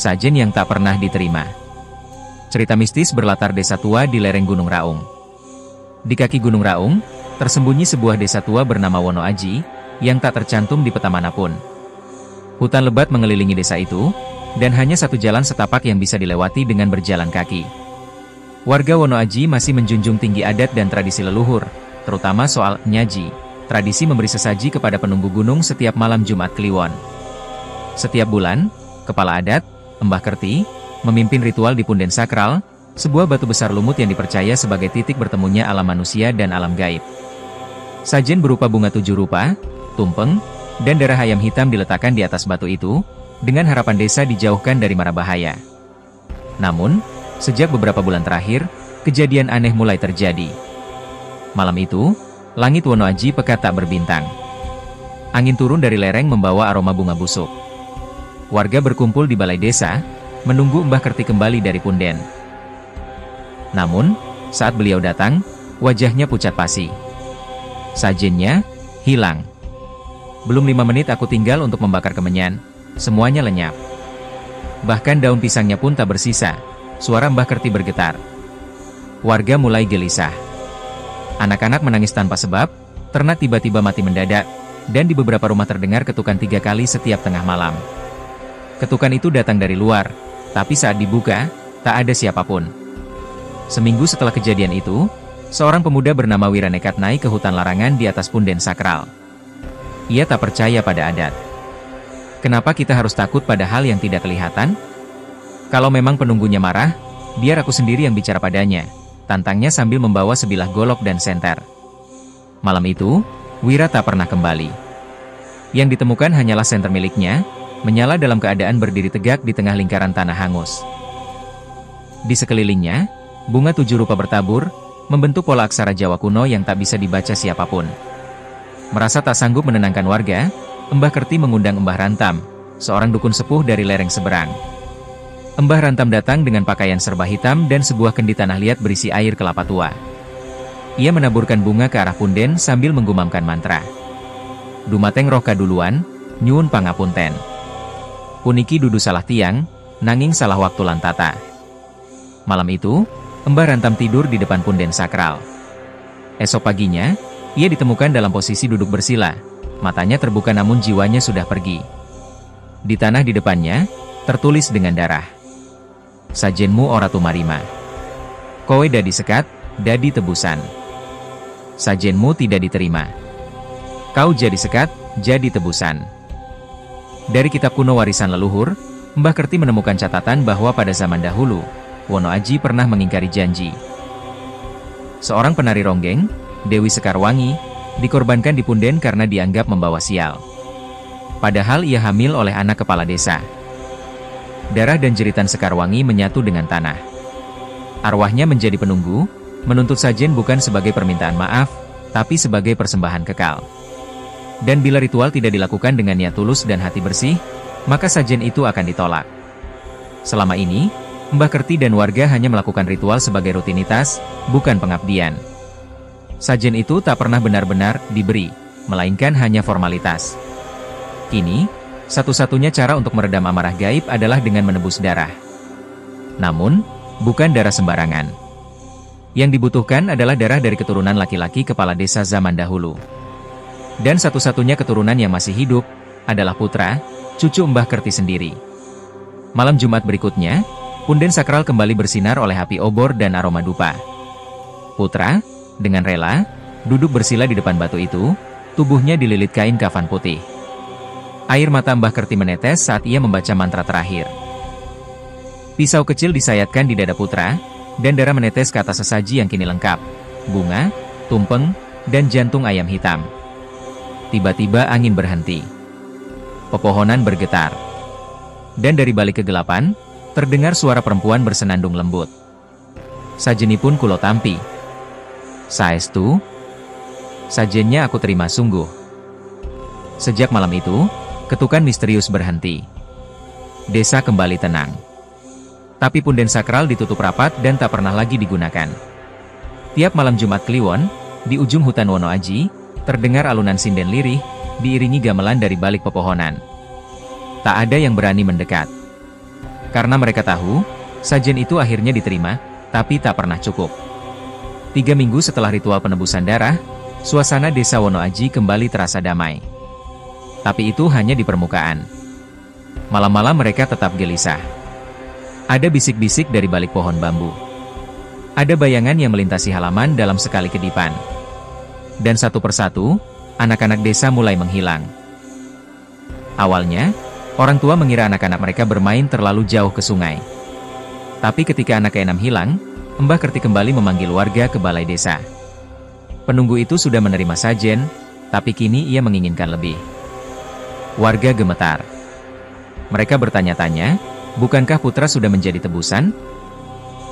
sajen yang tak pernah diterima. Cerita mistis berlatar desa tua di lereng Gunung Raung. Di kaki Gunung Raung, tersembunyi sebuah desa tua bernama Wono Aji, yang tak tercantum di peta manapun. Hutan lebat mengelilingi desa itu, dan hanya satu jalan setapak yang bisa dilewati dengan berjalan kaki. Warga Wono Aji masih menjunjung tinggi adat dan tradisi leluhur, terutama soal nyaji, tradisi memberi sesaji kepada penunggu gunung setiap malam Jumat Kliwon. Setiap bulan, kepala adat, Mbah Kerti, memimpin ritual di punden sakral, sebuah batu besar lumut yang dipercaya sebagai titik bertemunya alam manusia dan alam gaib. Sajen berupa bunga 7 rupa, tumpeng, dan darah ayam hitam diletakkan di atas batu itu, dengan harapan desa dijauhkan dari mara bahaya. Namun, sejak beberapa bulan terakhir, kejadian aneh mulai terjadi. Malam itu, langit Wono Aji pekat tak berbintang. Angin turun dari lereng membawa aroma bunga busuk. Warga berkumpul di balai desa, menunggu Mbah Kerti kembali dari punden. Namun, saat beliau datang, wajahnya pucat pasi. Sajennya hilang. Belum 5 menit aku tinggal untuk membakar kemenyan, semuanya lenyap. Bahkan daun pisangnya pun tak bersisa. Suara Mbah Kerti bergetar. Warga mulai gelisah. Anak-anak menangis tanpa sebab, ternak tiba-tiba mati mendadak, dan di beberapa rumah terdengar ketukan 3 kali setiap tengah malam. Ketukan itu datang dari luar, tapi saat dibuka, tak ada siapapun. Seminggu setelah kejadian itu, seorang pemuda bernama Wira nekat naik ke hutan larangan di atas punden sakral. Ia tak percaya pada adat. Kenapa kita harus takut pada hal yang tidak kelihatan? Kalau memang penunggunya marah, biar aku sendiri yang bicara padanya, tantangnya sambil membawa sebilah golok dan senter. Malam itu, Wira tak pernah kembali. Yang ditemukan hanyalah senter miliknya, menyala dalam keadaan berdiri tegak di tengah lingkaran tanah hangus. Di sekelilingnya, bunga 7 rupa bertabur, membentuk pola aksara Jawa kuno yang tak bisa dibaca siapapun. Merasa tak sanggup menenangkan warga, Mbah Kerti mengundang Mbah Rantam, seorang dukun sepuh dari lereng seberang. Mbah Rantam datang dengan pakaian serba hitam dan sebuah kendi tanah liat berisi air kelapa tua. Ia menaburkan bunga ke arah punden sambil menggumamkan mantra. Dumateng roh kaduluan, nyuwun pangapunten. Puniki dudu salah tiang, nanging salah waktu lantata. Malam itu, Mbah Rantam tidur di depan punden sakral. Esok paginya, ia ditemukan dalam posisi duduk bersila, matanya terbuka namun jiwanya sudah pergi. Di tanah di depannya, tertulis dengan darah. Sajenmu ora tumarima. Kowe dadi sekat, dadi tebusan. Sajenmu tidak diterima. Kau jadi sekat, jadi tebusan. Dari kitab kuno warisan leluhur, Mbah Kerti menemukan catatan bahwa pada zaman dahulu, Wono Aji pernah mengingkari janji. Seorang penari ronggeng, Dewi Sekarwangi, dikorbankan di punden karena dianggap membawa sial. Padahal ia hamil oleh anak kepala desa. Darah dan jeritan Sekarwangi menyatu dengan tanah. Arwahnya menjadi penunggu, menuntut sajen bukan sebagai permintaan maaf, tapi sebagai persembahan kekal. Dan bila ritual tidak dilakukan dengan niat tulus dan hati bersih, maka sajen itu akan ditolak. Selama ini, Mbah Kerti dan warga hanya melakukan ritual sebagai rutinitas, bukan pengabdian. Sajen itu tak pernah benar-benar diberi, melainkan hanya formalitas. Kini, satu-satunya cara untuk meredam amarah gaib adalah dengan menebus darah. Namun, bukan darah sembarangan. Yang dibutuhkan adalah darah dari keturunan laki-laki kepala desa zaman dahulu. Dan satu-satunya keturunan yang masih hidup, adalah putra, cucu Mbah Kerti sendiri. Malam Jumat berikutnya, punden sakral kembali bersinar oleh api obor dan aroma dupa. Putra, dengan rela, duduk bersila di depan batu itu, tubuhnya dililit kain kafan putih. Air mata Mbah Kerti menetes saat ia membaca mantra terakhir. Pisau kecil disayatkan di dada putra, dan darah menetes ke atas sesaji yang kini lengkap, bunga, tumpeng, dan jantung ayam hitam. Tiba-tiba angin berhenti. Pepohonan bergetar. Dan dari balik kegelapan, terdengar suara perempuan bersenandung lembut. Sajenipun kulo tampi. Saestu, sajennya aku terima sungguh. Sejak malam itu, ketukan misterius berhenti. Desa kembali tenang. Tapi punden sakral ditutup rapat dan tak pernah lagi digunakan. Tiap malam Jumat Kliwon, di ujung hutan Wono Aji, terdengar alunan sinden lirih, diiringi gamelan dari balik pepohonan. Tak ada yang berani mendekat. Karena mereka tahu, sajen itu akhirnya diterima, tapi tak pernah cukup. 3 minggu setelah ritual penebusan darah, suasana desa Wonoaji kembali terasa damai. Tapi itu hanya di permukaan. Malam-malam mereka tetap gelisah. Ada bisik-bisik dari balik pohon bambu. Ada bayangan yang melintasi halaman dalam sekali kedipan. Dan satu persatu, anak-anak desa mulai menghilang. Awalnya, orang tua mengira anak-anak mereka bermain terlalu jauh ke sungai. Tapi ketika anak keenam hilang, Mbah Kerti kembali memanggil warga ke balai desa. Penunggu itu sudah menerima sajen, tapi kini ia menginginkan lebih. Warga gemetar. Mereka bertanya-tanya, bukankah putra sudah menjadi tebusan?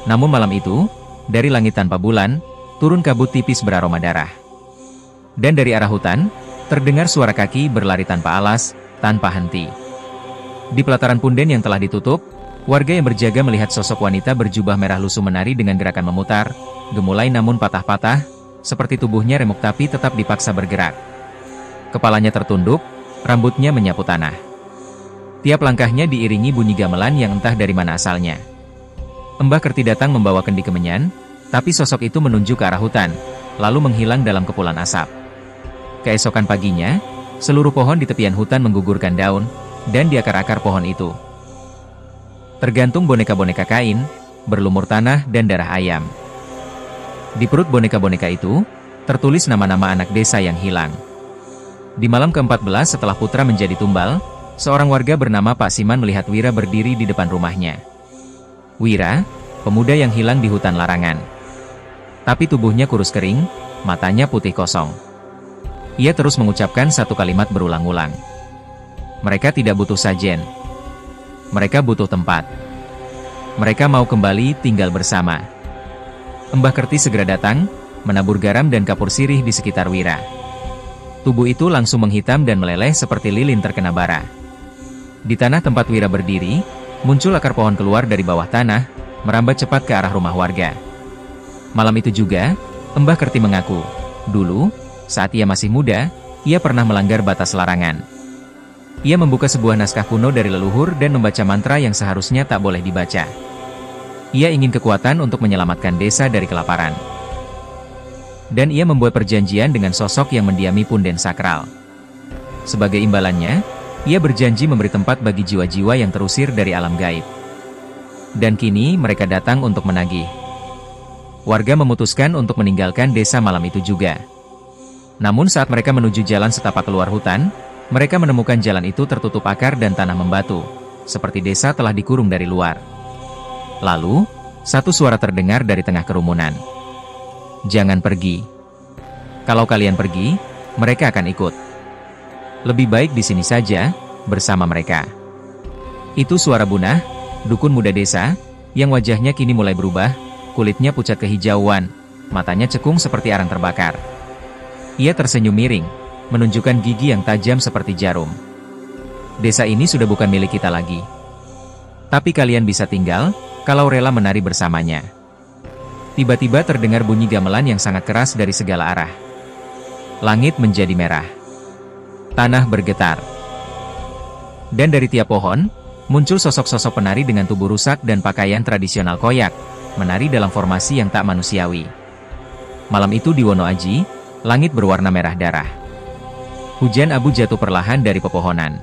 Namun malam itu, dari langit tanpa bulan, turun kabut tipis beraroma darah. Dan dari arah hutan, terdengar suara kaki berlari tanpa alas, tanpa henti. Di pelataran punden yang telah ditutup, warga yang berjaga melihat sosok wanita berjubah merah lusuh menari dengan gerakan memutar, gemulai namun patah-patah, seperti tubuhnya remuk tapi tetap dipaksa bergerak. Kepalanya tertunduk, rambutnya menyapu tanah. Tiap langkahnya diiringi bunyi gamelan yang entah dari mana asalnya. Mbah Kerti datang membawa kendi kemenyan, tapi sosok itu menunjuk ke arah hutan, lalu menghilang dalam kepulan asap. Keesokan paginya, seluruh pohon di tepian hutan menggugurkan daun, dan di akar-akar pohon itu tergantung boneka-boneka kain, berlumur tanah dan darah ayam. Di perut boneka-boneka itu, tertulis nama-nama anak desa yang hilang. Di malam ke-14 setelah putra menjadi tumbal, seorang warga bernama Pak Siman melihat Wira berdiri di depan rumahnya. Wira, pemuda yang hilang di hutan larangan. Tapi tubuhnya kurus kering, matanya putih kosong. Ia terus mengucapkan satu kalimat berulang-ulang. Mereka tidak butuh sajen. Mereka butuh tempat. Mereka mau kembali tinggal bersama. Mbah Kerti segera datang, menabur garam dan kapur sirih di sekitar Wira. Tubuh itu langsung menghitam dan meleleh seperti lilin terkena bara. Di tanah tempat Wira berdiri, muncul akar pohon keluar dari bawah tanah, merambat cepat ke arah rumah warga. Malam itu juga, Mbah Kerti mengaku, dulu, saat ia masih muda, ia pernah melanggar batas larangan. Ia membuka sebuah naskah kuno dari leluhur dan membaca mantra yang seharusnya tak boleh dibaca. Ia ingin kekuatan untuk menyelamatkan desa dari kelaparan. Dan ia membuat perjanjian dengan sosok yang mendiami punden sakral. Sebagai imbalannya, ia berjanji memberi tempat bagi jiwa-jiwa yang terusir dari alam gaib. Dan kini mereka datang untuk menagih. Warga memutuskan untuk meninggalkan desa malam itu juga. Namun saat mereka menuju jalan setapak keluar hutan, mereka menemukan jalan itu tertutup akar dan tanah membatu, seperti desa telah dikurung dari luar. Lalu, satu suara terdengar dari tengah kerumunan. Jangan pergi. Kalau kalian pergi, mereka akan ikut. Lebih baik di sini saja, bersama mereka. Itu suara Bunah, dukun muda desa, yang wajahnya kini mulai berubah, kulitnya pucat kehijauan, matanya cekung seperti arang terbakar. Ia tersenyum miring, menunjukkan gigi yang tajam seperti jarum. Desa ini sudah bukan milik kita lagi. Tapi kalian bisa tinggal, kalau rela menari bersamanya. Tiba-tiba terdengar bunyi gamelan yang sangat keras dari segala arah. Langit menjadi merah. Tanah bergetar. Dan dari tiap pohon, muncul sosok-sosok penari dengan tubuh rusak dan pakaian tradisional Koyak, menari dalam formasi yang tak manusiawi. Malam itu di Wonoaji, langit berwarna merah darah. Hujan abu jatuh perlahan dari pepohonan.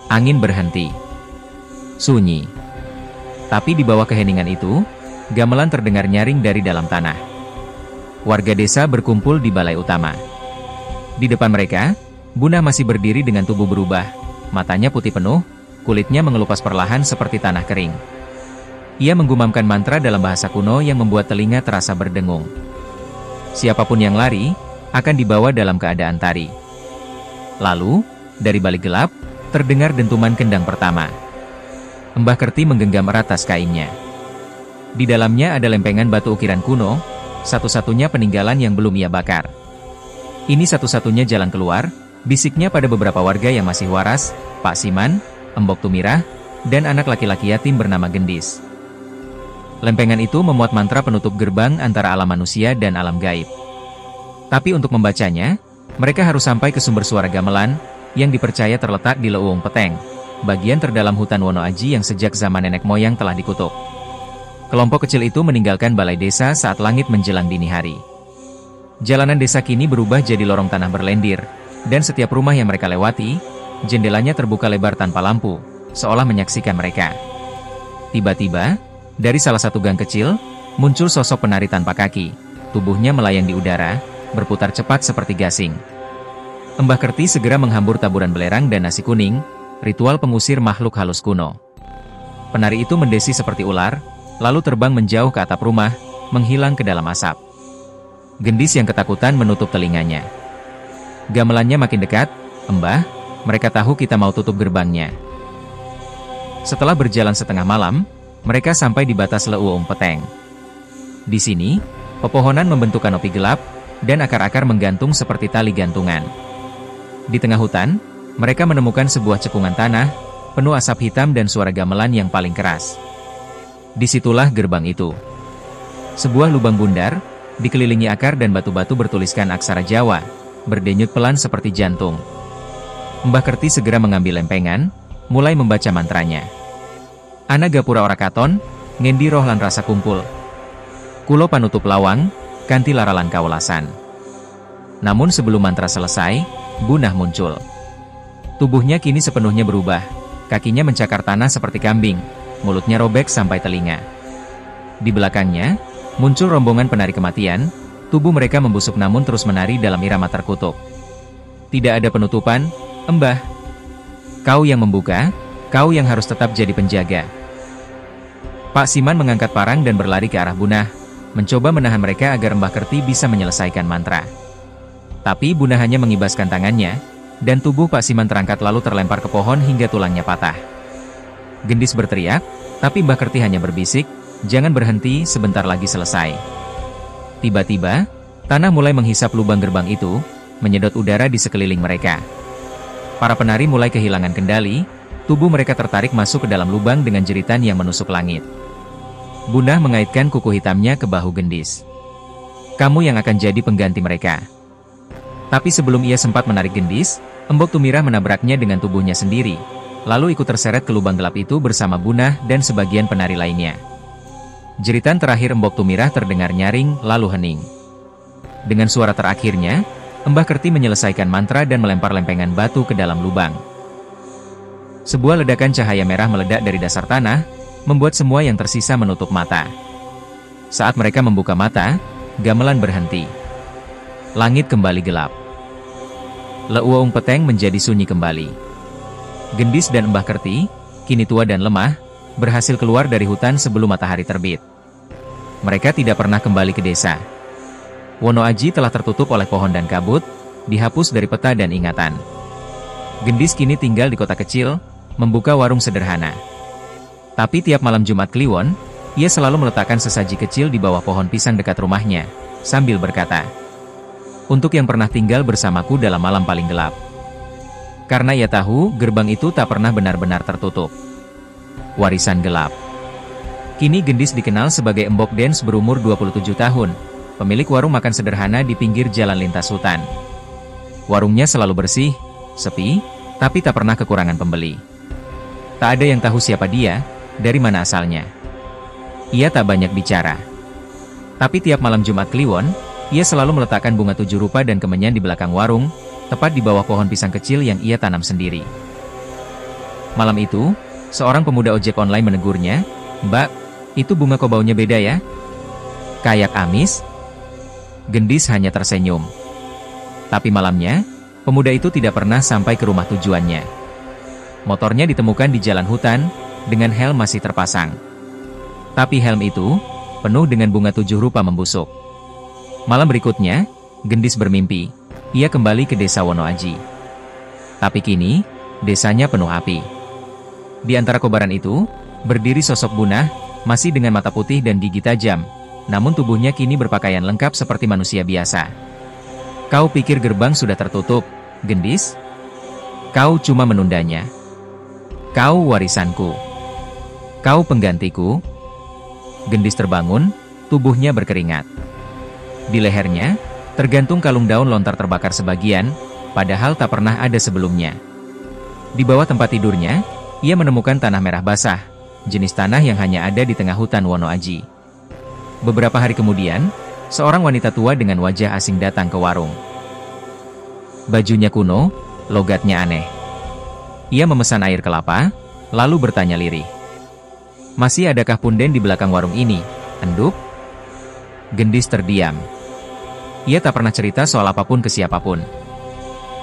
Angin berhenti. Sunyi. Tapi di bawah keheningan itu, gamelan terdengar nyaring dari dalam tanah. Warga desa berkumpul di balai utama. Di depan mereka, Bunah masih berdiri dengan tubuh berubah, matanya putih penuh, kulitnya mengelupas perlahan seperti tanah kering. Ia menggumamkan mantra dalam bahasa kuno yang membuat telinga terasa berdengung. Siapapun yang lari, akan dibawa dalam keadaan tari. Lalu, dari balik gelap, terdengar dentuman kendang pertama. Mbah Kerti menggenggam erat tas kainnya. Di dalamnya ada lempengan batu ukiran kuno, satu-satunya peninggalan yang belum ia bakar. Ini satu-satunya jalan keluar, bisiknya pada beberapa warga yang masih waras, Pak Siman, Embok Tumirah, dan anak laki-laki yatim bernama Gendis. Lempengan itu memuat mantra penutup gerbang antara alam manusia dan alam gaib. Tapi untuk membacanya, mereka harus sampai ke sumber suara gamelan, yang dipercaya terletak di Leuung Peteng, bagian terdalam hutan Wonoaji yang sejak zaman nenek moyang telah dikutuk. Kelompok kecil itu meninggalkan balai desa saat langit menjelang dini hari. Jalanan desa kini berubah jadi lorong tanah berlendir, dan setiap rumah yang mereka lewati, jendelanya terbuka lebar tanpa lampu, seolah menyaksikan mereka. Tiba-tiba, dari salah satu gang kecil, muncul sosok penari tanpa kaki, tubuhnya melayang di udara, berputar cepat seperti gasing. Mbah Kerti segera menghambur taburan belerang dan nasi kuning, ritual pengusir makhluk halus kuno. Penari itu mendesi seperti ular, lalu terbang menjauh ke atap rumah, menghilang ke dalam asap. Gendis yang ketakutan menutup telinganya. Gamelannya makin dekat, "Mbah, mereka tahu kita mau tutup gerbangnya." Setelah berjalan setengah malam, mereka sampai di batas Leuweung Peteng. Di sini, pepohonan membentuk kanopi gelap, dan akar-akar menggantung seperti tali gantungan. Di tengah hutan, mereka menemukan sebuah cekungan tanah, penuh asap hitam dan suara gamelan yang paling keras. Disitulah gerbang itu. Sebuah lubang bundar, dikelilingi akar dan batu-batu bertuliskan aksara Jawa, berdenyut pelan seperti jantung. Mbah Kerti segera mengambil lempengan, mulai membaca mantranya. Ana gapura ora katon, ngendi roh lan rasa kumpul. Kulo panutup lawang, kanthi laralan kaulasan. Namun sebelum mantra selesai, Bunah muncul. Tubuhnya kini sepenuhnya berubah, kakinya mencakar tanah seperti kambing, mulutnya robek sampai telinga. Di belakangnya, muncul rombongan penari kematian, tubuh mereka membusuk namun terus menari dalam irama terkutuk. Tidak ada penutupan, "Mbah. Kau yang membuka, kau yang harus tetap jadi penjaga." Pak Siman mengangkat parang dan berlari ke arah Bunah, mencoba menahan mereka agar Mbah Kerti bisa menyelesaikan mantra. Tapi Bunah hanya mengibaskan tangannya, dan tubuh Pak Siman terangkat lalu terlempar ke pohon hingga tulangnya patah. Gendis berteriak, tapi Mbah Kerti hanya berbisik, "Jangan berhenti, sebentar lagi selesai." Tiba-tiba, tanah mulai menghisap lubang gerbang itu, menyedot udara di sekeliling mereka. Para penari mulai kehilangan kendali, tubuh mereka tertarik masuk ke dalam lubang dengan jeritan yang menusuk langit. Bunah mengaitkan kuku hitamnya ke bahu Gendis. "Kamu yang akan jadi pengganti mereka." Tapi sebelum ia sempat menarik Gendis, Embok Tumirah menabraknya dengan tubuhnya sendiri, lalu ikut terseret ke lubang gelap itu bersama Bunah dan sebagian penari lainnya. Jeritan terakhir Embok Tumirah terdengar nyaring, lalu hening. Dengan suara terakhirnya, Mbah Kerti menyelesaikan mantra dan melempar lempengan batu ke dalam lubang. Sebuah ledakan cahaya merah meledak dari dasar tanah, membuat semua yang tersisa menutup mata. Saat mereka membuka mata, gamelan berhenti. Langit kembali gelap. Leuweung Peteng menjadi sunyi kembali. Gendis dan Mbah Kerti, kini tua dan lemah, berhasil keluar dari hutan sebelum matahari terbit. Mereka tidak pernah kembali ke desa. Wonoaji telah tertutup oleh pohon dan kabut, dihapus dari peta dan ingatan. Gendis kini tinggal di kota kecil, membuka warung sederhana. Tapi tiap malam Jumat Kliwon, ia selalu meletakkan sesaji kecil di bawah pohon pisang dekat rumahnya, sambil berkata, "Untuk yang pernah tinggal bersamaku dalam malam paling gelap." Karena ia tahu, gerbang itu tak pernah benar-benar tertutup. Warisan gelap. Kini Gendis dikenal sebagai Embok Dens berumur 27 tahun, pemilik warung makan sederhana di pinggir jalan lintas hutan. Warungnya selalu bersih, sepi, tapi tak pernah kekurangan pembeli. Tak ada yang tahu siapa dia, dari mana asalnya. Ia tak banyak bicara. Tapi tiap malam Jumat Kliwon, ia selalu meletakkan bunga 7 rupa dan kemenyan di belakang warung, tepat di bawah pohon pisang kecil yang ia tanam sendiri. Malam itu, seorang pemuda ojek online menegurnya, "Mbak, itu bunga kok baunya beda ya? Kayak amis?" Gendis hanya tersenyum. Tapi malamnya, pemuda itu tidak pernah sampai ke rumah tujuannya. Motornya ditemukan di jalan hutan, dengan helm masih terpasang. Tapi helm itu, penuh dengan bunga 7 rupa membusuk. Malam berikutnya, Gendis bermimpi, ia kembali ke desa Wonoaji. Tapi kini, desanya penuh api. Di antara kobaran itu, berdiri sosok Bunah, masih dengan mata putih dan gigi tajam, namun tubuhnya kini berpakaian lengkap seperti manusia biasa. "Kau pikir gerbang sudah tertutup, Gendis? Kau cuma menundanya. Kau warisanku. Kau penggantiku." Gendis terbangun, tubuhnya berkeringat. Di lehernya, tergantung kalung daun lontar terbakar sebagian, padahal tak pernah ada sebelumnya. Di bawah tempat tidurnya, ia menemukan tanah merah basah, jenis tanah yang hanya ada di tengah hutan Wono Aji. Beberapa hari kemudian, seorang wanita tua dengan wajah asing datang ke warung. Bajunya kuno, logatnya aneh. Ia memesan air kelapa, lalu bertanya lirih. "Masih adakah punden di belakang warung ini, Enduk?" Gendis terdiam. Ia tak pernah cerita soal apapun ke siapapun.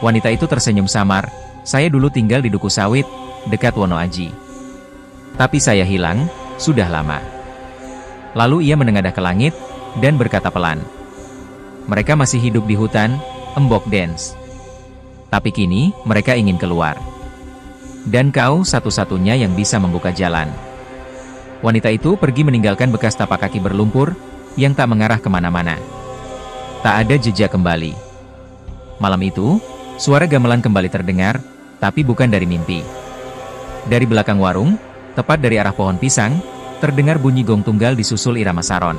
Wanita itu tersenyum samar, "Saya dulu tinggal di Duku Sawit, dekat Wono Aji. Tapi saya hilang, sudah lama." Lalu ia menengadah ke langit, dan berkata pelan, "Mereka masih hidup di hutan, Embok Dens. Tapi kini, mereka ingin keluar. Dan kau satu-satunya yang bisa membuka jalan." Wanita itu pergi meninggalkan bekas tapak kaki berlumpur, yang tak mengarah kemana-mana. Tak ada jejak kembali. Malam itu, suara gamelan kembali terdengar, tapi bukan dari mimpi. Dari belakang warung, tepat dari arah pohon pisang, terdengar bunyi gong tunggal disusul irama saron.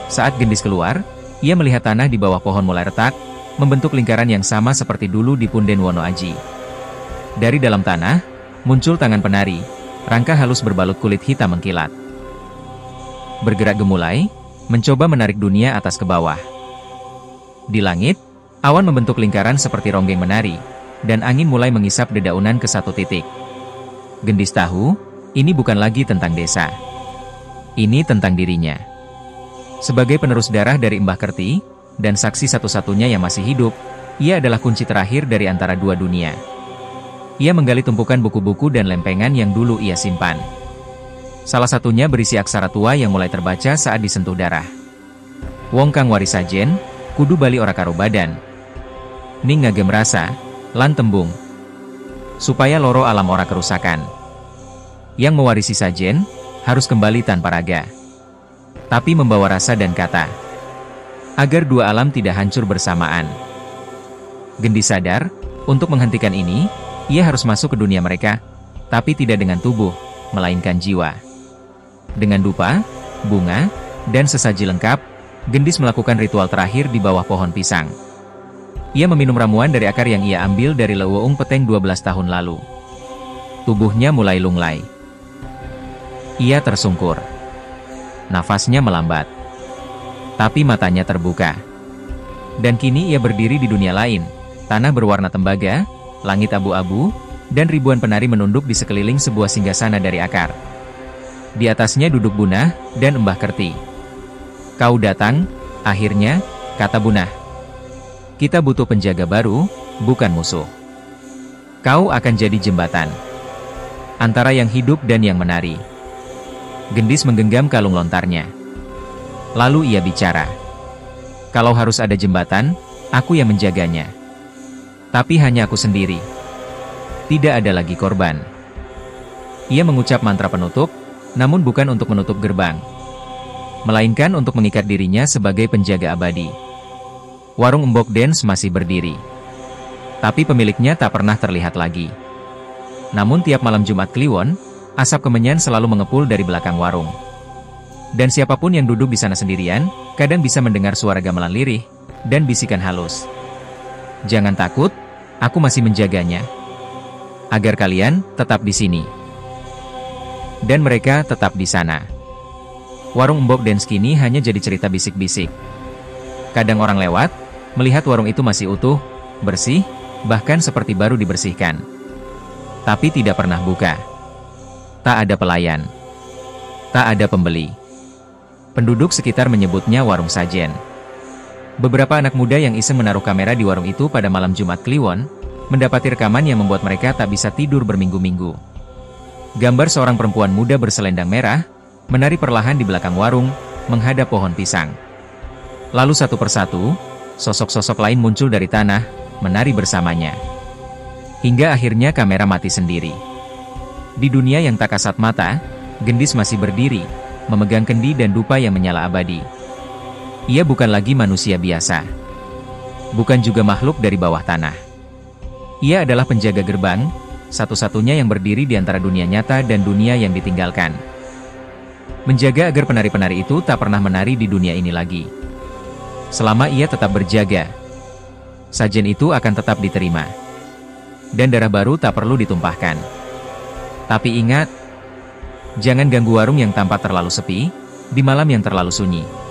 Saat Gendis keluar, ia melihat tanah di bawah pohon mulai retak, membentuk lingkaran yang sama seperti dulu di punden Wono Aji. Dari dalam tanah, muncul tangan penari, rangka halus berbalut kulit hitam mengkilat. Bergerak gemulai, mencoba menarik dunia atas ke bawah. Di langit, awan membentuk lingkaran seperti ronggeng menari, dan angin mulai mengisap dedaunan ke satu titik. Gendis tahu, ini bukan lagi tentang desa. Ini tentang dirinya. Sebagai penerus darah dari Mbah Kerti, dan saksi satu-satunya yang masih hidup, ia adalah kunci terakhir dari antara dua dunia. Ia menggali tumpukan buku-buku dan lempengan yang dulu ia simpan. Salah satunya berisi aksara tua yang mulai terbaca saat disentuh darah. "Wong kang waris sajen, kudu bali ora karo badan. Ning ngagem rasa, lan tembung. Supaya loro alam ora kerusakan. Yang mewarisi sajen, harus kembali tanpa raga. Tapi membawa rasa dan kata. Agar dua alam tidak hancur bersamaan." Gendis sadar, untuk menghentikan ini, ia harus masuk ke dunia mereka, tapi tidak dengan tubuh, melainkan jiwa. Dengan dupa, bunga, dan sesaji lengkap, Gendis melakukan ritual terakhir di bawah pohon pisang. Ia meminum ramuan dari akar yang ia ambil dari Leuweung Peteng 12 tahun lalu. Tubuhnya mulai lunglai. Ia tersungkur. Nafasnya melambat. Tapi matanya terbuka. Dan kini ia berdiri di dunia lain, tanah berwarna tembaga, langit abu-abu, dan ribuan penari menunduk di sekeliling sebuah singgasana dari akar. Di atasnya duduk Bunah dan Mbah Kerti. "Kau datang, akhirnya," kata Bunah. "Kita butuh penjaga baru, bukan musuh. Kau akan jadi jembatan antara yang hidup dan yang menari." Gendis menggenggam kalung lontarnya. Lalu ia bicara. "Kalau harus ada jembatan, aku yang menjaganya. Tapi hanya aku sendiri. Tidak ada lagi korban." Ia mengucap mantra penutup, namun bukan untuk menutup gerbang, melainkan untuk mengikat dirinya sebagai penjaga abadi. Warung Embok Dens masih berdiri. Tapi pemiliknya tak pernah terlihat lagi. Namun tiap malam Jumat Kliwon, asap kemenyan selalu mengepul dari belakang warung. Dan siapapun yang duduk di sana sendirian, kadang bisa mendengar suara gamelan lirih, dan bisikan halus. "Jangan takut, aku masih menjaganya. Agar kalian tetap di sini." Dan mereka tetap di sana. Warung Embok Dens kini hanya jadi cerita bisik-bisik. Kadang orang lewat, melihat warung itu masih utuh, bersih, bahkan seperti baru dibersihkan. Tapi tidak pernah buka. Tak ada pelayan. Tak ada pembeli. Penduduk sekitar menyebutnya warung sajen. Beberapa anak muda yang iseng menaruh kamera di warung itu pada malam Jumat Kliwon, mendapati rekaman yang membuat mereka tak bisa tidur berminggu-minggu. Gambar seorang perempuan muda berselendang merah, menari perlahan di belakang warung, menghadap pohon pisang. Lalu satu persatu, sosok-sosok lain muncul dari tanah, menari bersamanya. Hingga akhirnya kamera mati sendiri. Di dunia yang tak kasat mata, Gendis masih berdiri, memegang kendi dan dupa yang menyala abadi. Ia bukan lagi manusia biasa. Bukan juga makhluk dari bawah tanah. Ia adalah penjaga gerbang, satu-satunya yang berdiri di antara dunia nyata dan dunia yang ditinggalkan. Menjaga agar penari-penari itu tak pernah menari di dunia ini lagi. Selama ia tetap berjaga, sajen itu akan tetap diterima. Dan darah baru tak perlu ditumpahkan. Tapi ingat, jangan ganggu warung yang tampak terlalu sepi, di malam yang terlalu sunyi.